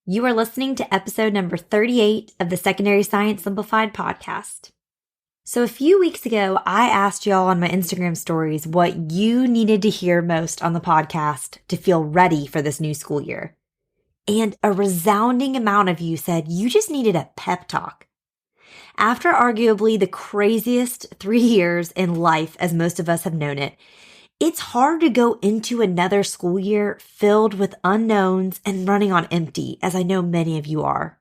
You are listening to episode number 38 of the Secondary Science Simplified podcast. So a few weeks ago, I asked y'all on my Instagram stories what you needed to hear most on the podcast to feel ready for this new school year. And a resounding amount of you said you just needed a pep talk. After arguably the craziest 3 years in life as most of us have known it, it's hard to go into another school year filled with unknowns and running on empty, as I know many of you are.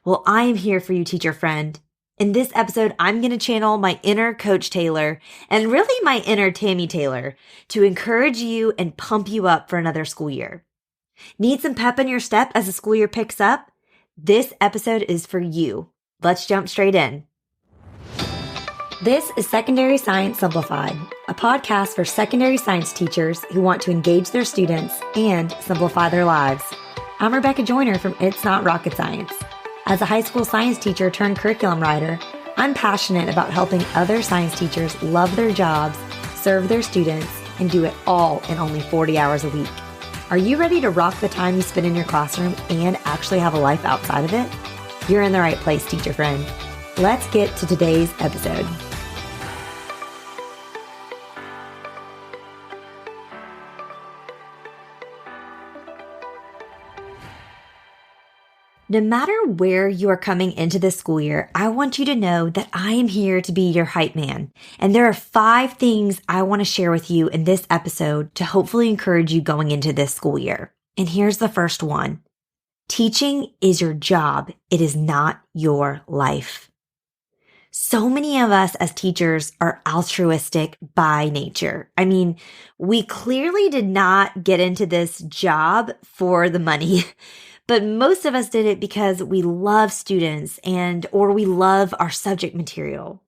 Well, I am here for you, teacher friend. In this episode, I'm going to channel my inner Coach Taylor and really my inner Tammy Taylor to encourage you and pump you up for another school year. Need some pep in your step as the school year picks up? This episode is for you. Let's jump straight in. This is Secondary Science Simplified, a podcast for secondary science teachers who want to engage their students and simplify their lives. I'm Rebecca Joyner from It's Not Rocket Science. As a high school science teacher turned curriculum writer, I'm passionate about helping other science teachers love their jobs, serve their students, and do it all in only 40 hours a week. Are you ready to rock the time you spend in your classroom and actually have a life outside of it? You're in the right place, teacher friend. Let's get to today's episode. No matter where you are coming into this school year, I want you to know that I am here to be your hype man. And there are 5 things I want to share with you in this episode to hopefully encourage you going into this school year. And here's the first one. Teaching is your job. It is not your life. So many of us as teachers are altruistic by nature. I mean, we clearly did not get into this job for the money. But most of us did it because we love students or we love our subject material.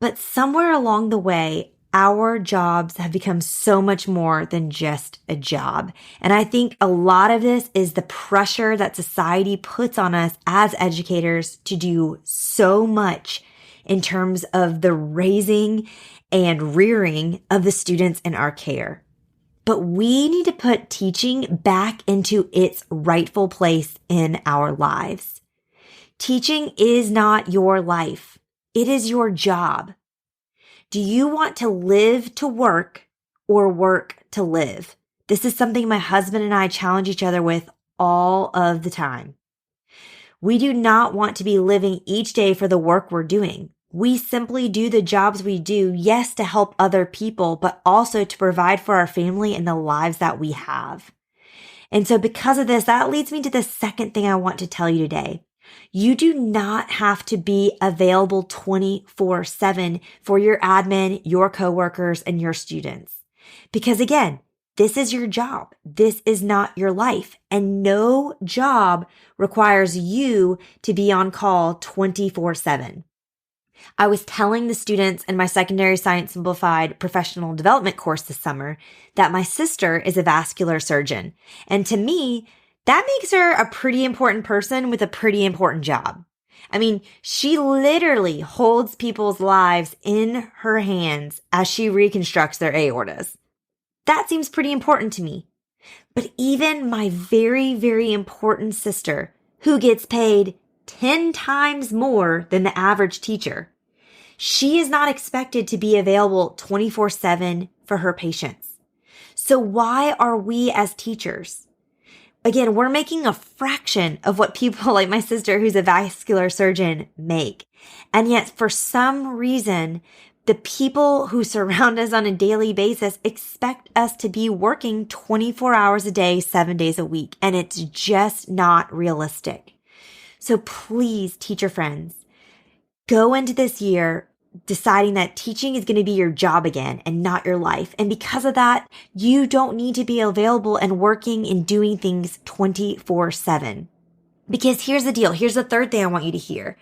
But somewhere along the way, our jobs have become so much more than just a job. And I think a lot of this is the pressure that society puts on us as educators to do so much in terms of the raising and rearing of the students in our care. But we need to put teaching back into its rightful place in our lives. Teaching is not your life. It is your job. Do you want to live to work or work to live? This is something my husband and I challenge each other with all of the time. We do not want to be living each day for the work we're doing. We simply do the jobs we do, yes, to help other people, but also to provide for our family and the lives that we have. And so because of this, that leads me to the second thing I want to tell you today. You do not have to be available 24/7 for your admin, your coworkers, and your students. Because again, this is your job. This is not your life. And no job requires you to be on call 24/7. I was telling the students in my Secondary Science Simplified professional development course this summer that my sister is a vascular surgeon. And to me, that makes her a pretty important person with a pretty important job. I mean, she literally holds people's lives in her hands as she reconstructs their aortas. That seems pretty important to me. But even my very, very important sister, who gets paid 10 times more than the average teacher, she is not expected to be available 24/7 for her patients. So why are we as teachers? Again, we're making a fraction of what people like my sister, who's a vascular surgeon, make. And yet for some reason, the people who surround us on a daily basis expect us to be working 24 hours a day, 7 days a week. And it's just not realistic. So please, teacher friends, go into this year deciding that teaching is going to be your job again and not your life. And because of that, you don't need to be available and working and doing things 24/7. Because here's the deal. Here's the third thing I want you to hear.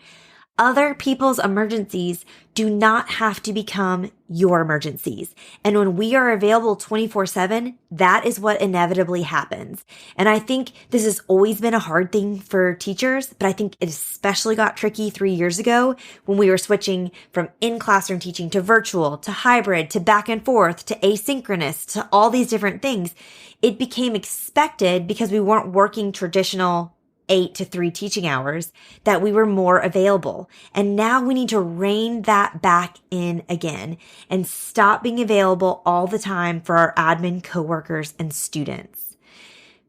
Other people's emergencies do not have to become your emergencies. And when we are available 24/7, that is what inevitably happens. And I think this has always been a hard thing for teachers, but I think it especially got tricky 3 years ago when we were switching from in-classroom teaching to virtual, to hybrid, to back and forth, to asynchronous, to all these different things. It became expected because we weren't working traditional 8 to 3 teaching hours that we were more available. And now we need to rein that back in again and stop being available all the time for our admin coworkers and students.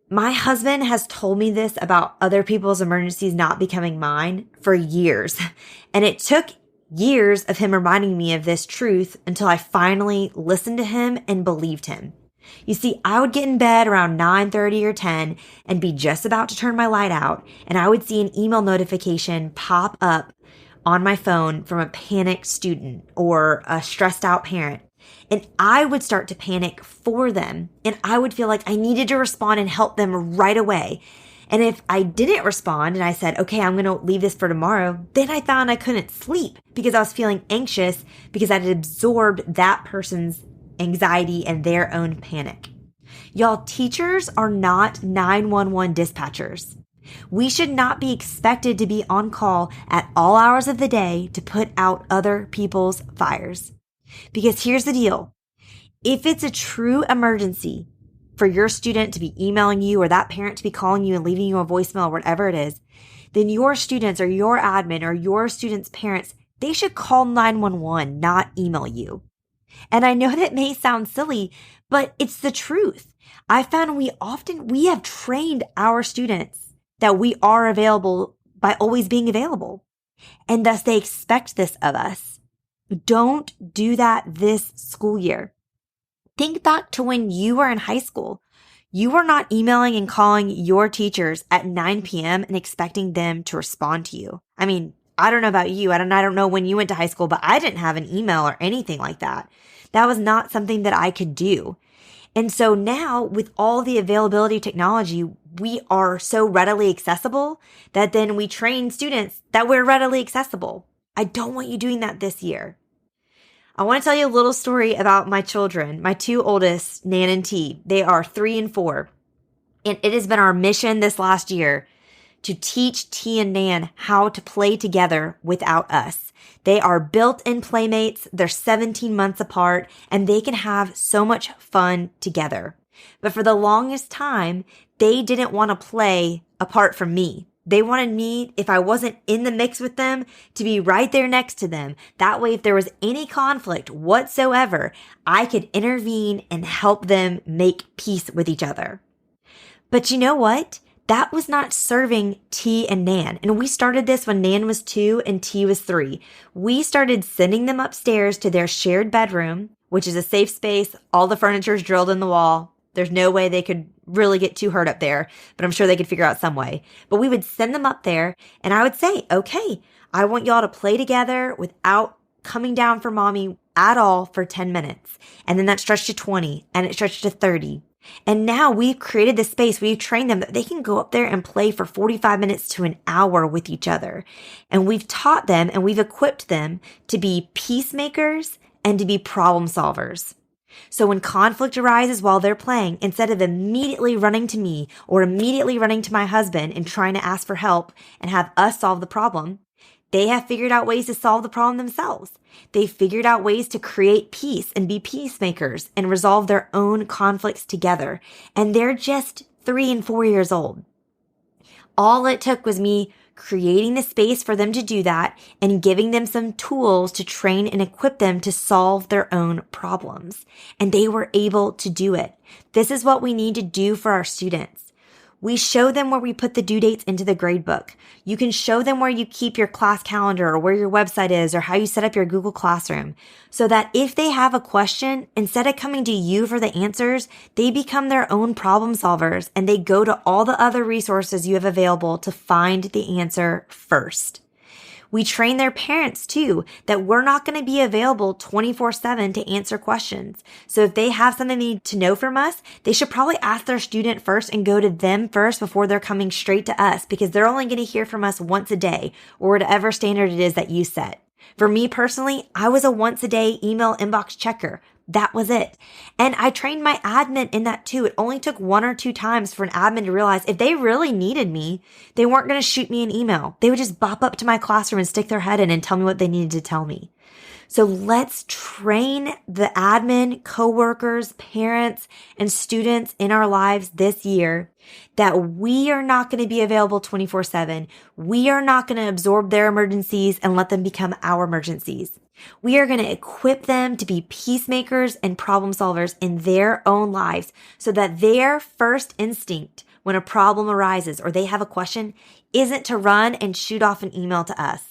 My husband has told me this about other people's emergencies not becoming mine for years. And it took years of him reminding me of this truth until I finally listened to him and believed him. You see, I would get in bed around 9:30 or 10 and be just about to turn my light out, and I would see an email notification pop up on my phone from a panicked student or a stressed out parent. And I would start to panic for them, and I would feel like I needed to respond and help them right away. And if I didn't respond and I said, okay, I'm going to leave this for tomorrow, then I found I couldn't sleep because I was feeling anxious because I had absorbed that person's anxiety and their own panic. Y'all, teachers are not 911 dispatchers. We should not be expected to be on call at all hours of the day to put out other people's fires. Because here's the deal. If it's a true emergency for your student to be emailing you or that parent to be calling you and leaving you a voicemail or whatever it is, then your students or your admin or your students' parents, they should call 911, not email you. And I know that may sound silly, but it's the truth. I found we have trained our students that we are available by always being available. And thus they expect this of us. Don't do that this school year. Think back to when you were in high school. You were not emailing and calling your teachers at 9 p.m. and expecting them to respond to you. I mean, I don't know about you. I don't know when you went to high school, but I didn't have an email or anything like that. That was not something that I could do. And so now with all the availability of technology, we are so readily accessible that then we train students that we're readily accessible. I don't want you doing that this year. I want to tell you a little story about my children, my two oldest, Nan and T. They are 3 and 4. And it has been our mission this last year to teach T and Nan how to play together without us. They are built-in playmates, they're 17 months apart, and they can have so much fun together. But for the longest time, they didn't want to play apart from me. They wanted me, if I wasn't in the mix with them, to be right there next to them. That way, if there was any conflict whatsoever, I could intervene and help them make peace with each other. But you know what? That was not serving T and Nan. And we started this when Nan was 2 and T was 3. We started sending them upstairs to their shared bedroom, which is a safe space. All the furniture is drilled in the wall. There's no way they could really get too hurt up there, but I'm sure they could figure out some way. But we would send them up there and I would say, okay, I want y'all to play together without coming down for mommy at all for 10 minutes. And then that stretched to 20 and it stretched to 30. And now we've created this space. We've trained them that they can go up there and play for 45 minutes to an hour with each other. And we've taught them and we've equipped them to be peacemakers and to be problem solvers. So when conflict arises while they're playing, instead of immediately running to me or immediately running to my husband and trying to ask for help and have us solve the problem, they have figured out ways to solve the problem themselves. They figured out ways to create peace and be peacemakers and resolve their own conflicts together. And they're just 3 and 4 years old. All it took was me creating the space for them to do that and giving them some tools to train and equip them to solve their own problems. And they were able to do it. This is what we need to do for our students. We show them where we put the due dates into the grade book. You can show them where you keep your class calendar or where your website is or how you set up your Google Classroom so that if they have a question, instead of coming to you for the answers, they become their own problem solvers and they go to all the other resources you have available to find the answer first. We train their parents too, that we're not going to be available 24/7 to answer questions. So if they have something they need to know from us, they should probably ask their student first and go to them first before they're coming straight to us, because they're only going to hear from us once a day or whatever standard it is that you set. For me personally, I was a once a day email inbox checker. That was it. And I trained my admin in that too. It only took 1 or 2 times for an admin to realize if they really needed me, they weren't going to shoot me an email. They would just bop up to my classroom and stick their head in and tell me what they needed to tell me. So let's train the admin, coworkers, parents, and students in our lives this year that we are not going to be available 24/7. We are not going to absorb their emergencies and let them become our emergencies. We are going to equip them to be peacemakers and problem solvers in their own lives so that their first instinct when a problem arises or they have a question isn't to run and shoot off an email to us.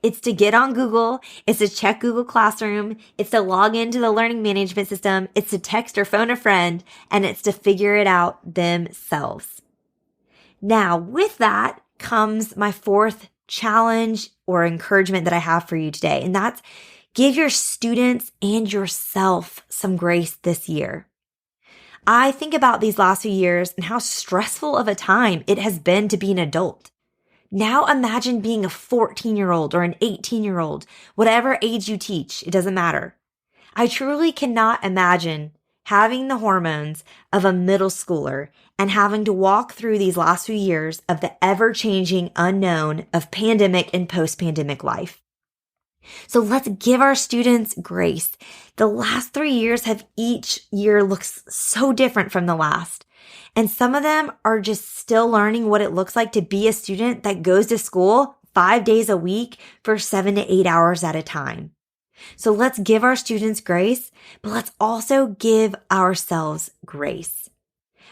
It's to get on Google. It's to check Google Classroom. It's to log into the learning management system. It's to text or phone a friend, and it's to figure it out themselves. Now, with that comes my 4th challenge or encouragement that I have for you today, and that's give your students and yourself some grace this year. I think about these last few years and how stressful of a time it has been to be an adult. Now imagine being a 14-year-old or an 18-year-old, whatever age you teach, it doesn't matter. I truly cannot imagine having the hormones of a middle schooler and having to walk through these last few years of the ever-changing unknown of pandemic and post-pandemic life. So let's give our students grace. The last 3 years have each year looks so different from the last. And some of them are just still learning what it looks like to be a student that goes to school 5 days a week for 7 to 8 hours at a time. So let's give our students grace, but let's also give ourselves grace.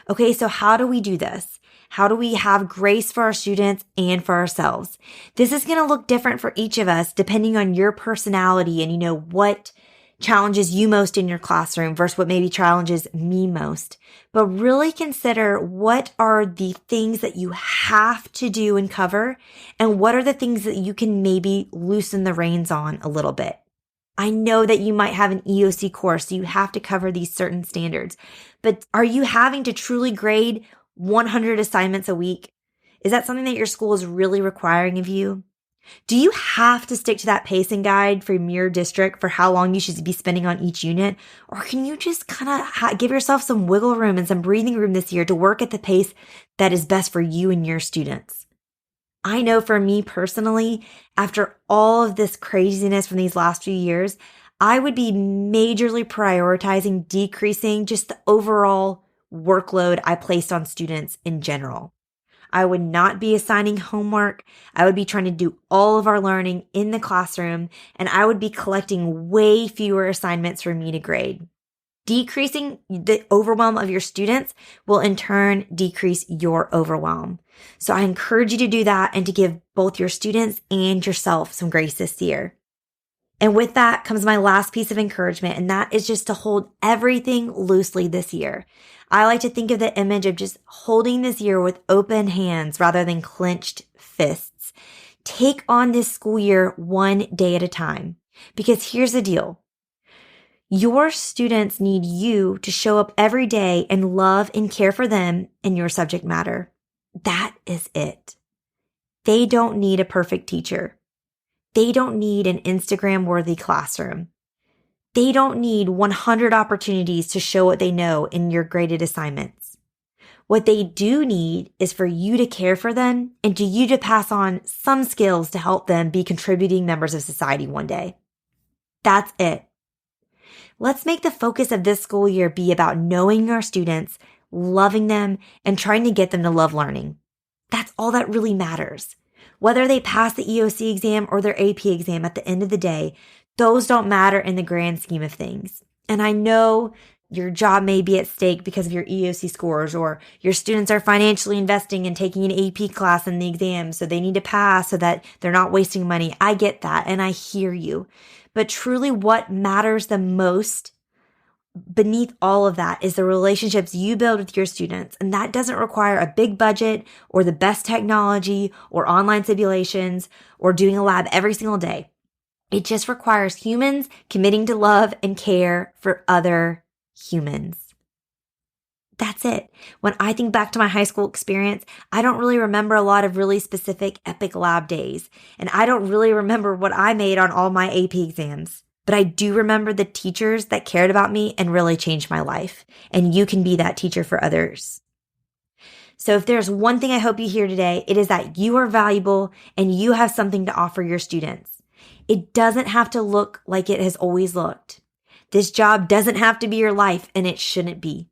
Okay, so how do we do this? How do we have grace for our students and for ourselves? This is going to look different for each of us depending on your personality and what challenges you most in your classroom versus what maybe challenges me most. But really consider what are the things that you have to do and cover, and what are the things that you can maybe loosen the reins on a little bit. I know that you might have an EOC course, so you have to cover these certain standards, but are you having to truly grade 100 assignments a week? Is that something that your school is really requiring of you? Do you have to stick to that pacing guide from your district for how long you should be spending on each unit? Or can you just kind of give yourself some wiggle room and some breathing room this year to work at the pace that is best for you and your students? I know for me personally, after all of this craziness from these last few years, I would be majorly prioritizing decreasing just the overall workload I placed on students in general. I would not be assigning homework. I would be trying to do all of our learning in the classroom, and I would be collecting way fewer assignments for me to grade. Decreasing the overwhelm of your students will in turn decrease your overwhelm. So I encourage you to do that and to give both your students and yourself some grace this year. And with that comes my last piece of encouragement, and that is just to hold everything loosely this year. I like to think of the image of just holding this year with open hands rather than clenched fists. Take on this school year one day at a time. Because here's the deal. Your students need you to show up every day and love and care for them and your subject matter. That is it. They don't need a perfect teacher. They don't need an Instagram-worthy classroom. They don't need 100 opportunities to show what they know in your graded assignments. What they do need is for you to care for them and for you to pass on some skills to help them be contributing members of society one day. That's it. Let's make the focus of this school year be about knowing our students, loving them, and trying to get them to love learning. That's all that really matters. Whether they pass the EOC exam or their AP exam at the end of the day, those don't matter in the grand scheme of things. And I know your job may be at stake because of your EOC scores, or your students are financially investing in taking an AP class in the exam, so they need to pass so that they're not wasting money. I get that, and I hear you. But truly what matters the most beneath all of that is the relationships you build with your students. And that doesn't require a big budget or the best technology or online simulations or doing a lab every single day. It just requires humans committing to love and care for other humans. That's it. When I think back to my high school experience, I don't really remember a lot of really specific epic lab days. And I don't really remember what I made on all my AP exams. But I do remember the teachers that cared about me and really changed my life. And you can be that teacher for others. So if there's one thing I hope you hear today, it is that you are valuable and you have something to offer your students. It doesn't have to look like it has always looked. This job doesn't have to be your life, and it shouldn't be.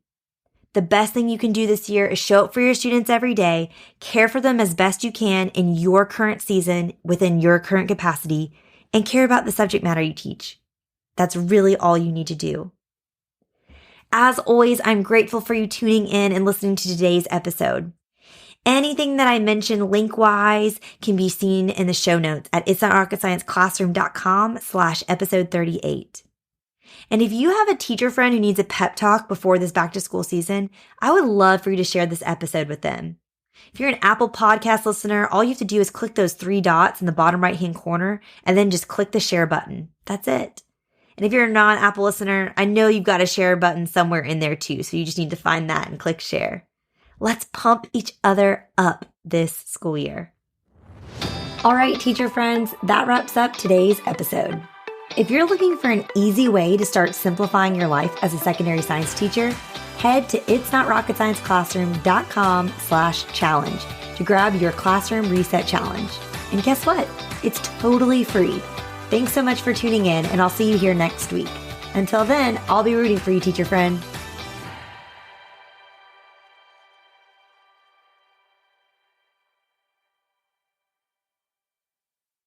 The best thing you can do this year is show up for your students every day, care for them as best you can in your current season within your current capacity, and care about the subject matter you teach. That's really all you need to do. As always, I'm grateful for you tuning in and listening to today's episode. Anything that I mentioned link-wise can be seen in the show notes at itsnotrocketscienceclassroom.com/episode 38. And if you have a teacher friend who needs a pep talk before this back to school season, I would love for you to share this episode with them. If you're an Apple Podcast listener, all you have to do is click those 3 dots in the bottom right-hand corner and then just click the share button. That's it. And if you're a non-Apple listener, I know you've got a share button somewhere in there too, so you just need to find that and click share. Let's pump each other up this school year. All right, teacher friends, that wraps up today's episode. If you're looking for an easy way to start simplifying your life as a secondary science teacher, head to itsnotrocketscienceclassroom.com/challenge to grab your classroom reset challenge. And guess what? It's totally free. Thanks so much for tuning in, and I'll see you here next week. Until then, I'll be rooting for you, teacher friend.